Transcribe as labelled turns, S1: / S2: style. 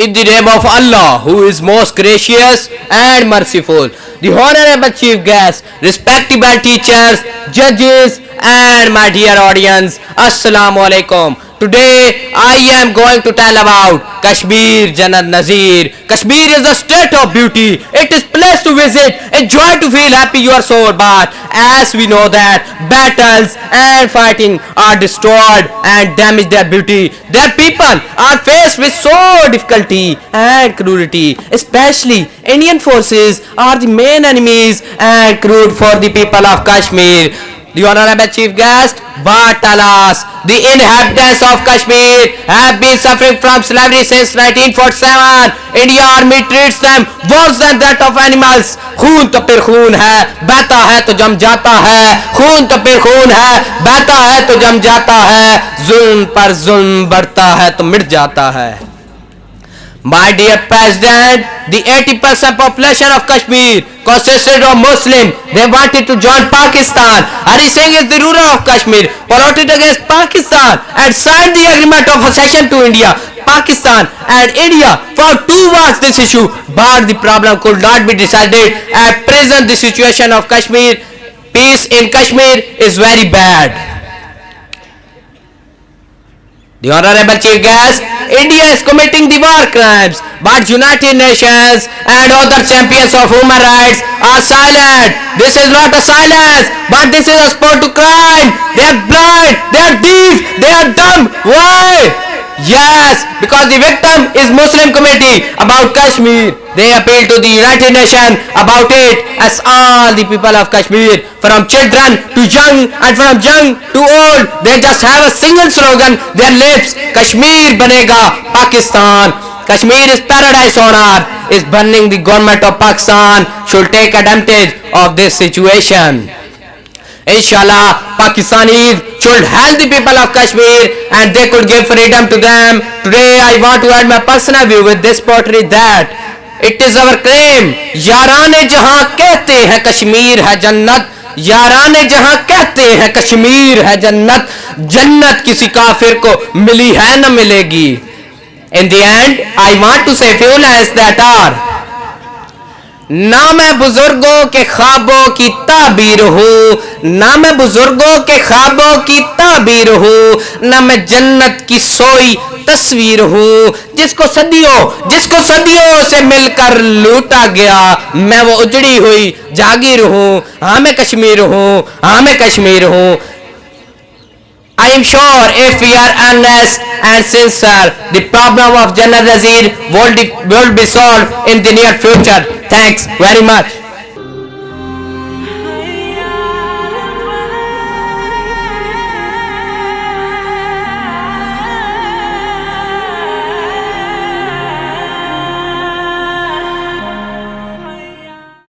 S1: In the name of Allah, who is most gracious and merciful. The honorable chief guest, respectable teachers, judges, and my dear audience, Assalamu alaikum. Today I am going to tell about Kashmir Jannat Nazir. Kashmir is a state of beauty. It is place to visit, a joy to feel happy your soul. But as we know that battles and fighting are destroyed and damage their beauty. Their people are faced with so difficulty and cruelty. Especially Indian forces are the main enemies and cruel for the people of Kashmir. The honorable chief guest, but alas, the inhabitants of Kashmir have been suffering from slavery since 1947. India army treats them worse than that of animals. खून तो फिर खून है, बहता है तो जम जाता है. खून तो फिर खून है, बहता है तो जम जाता है. जुल्म पर जुल्म बढ़ता है तो मिट जाता है. My dear President, the 80% population of Kashmir consisted of Muslims. They wanted to join Pakistan. Hari Singh is the ruler of Kashmir, plotted against Pakistan and signed the agreement of accession to India. Pakistan and India fought towards this issue, but the problem could not be decided. At present, the situation of Kashmir, peace in Kashmir is very bad. The honorable chief guest, India is committing the war crimes, but United Nations and other champions of human rights are silent. This is not a silence, but this is a sport to crime. They are blind, they are deaf, they are dumb. Why? Yes, because the victim is Muslim committee about Kashmir. They appeal to the United Nations about it, as all the people of Kashmir, from children to young and from young to old, they just have a single slogan, their lips, Kashmir banega Pakistan. Kashmir is paradise on earth. Is burning the government of Pakistan should take advantage of this situation. Inshallah, Pakistanis should help the people of Kashmir and they could give freedom to them. Today I want to add my personal view with this poetry that it is our claim. याराने जहां कहते हैं कश्मीर है जन्नत, याराने जहां कहते हैं कश्मीर है जन्नत, जन्नत किसी काफिर को मिली है न मिलेगी. In the end, I want to say few lines that are ना मैं बुजुर्गों के ख्वाबों की ताबीर हूँ, ना मैं बुजुर्गों के ख्वाबों की ताबीर हूँ, ना मैं जन्नत की सोई तस्वीर हूँ. जिसको सदियों से मिलकर लूटा गया, मैं वो उजड़ी हुई जागीर हूँ. हाँ मैं कश्मीर हूँ, हाँ मैं कश्मीर हूँ. I am sure if we are honest and sincere, the problem of Jannat Nazir will be solved in the near future. Thanks very much.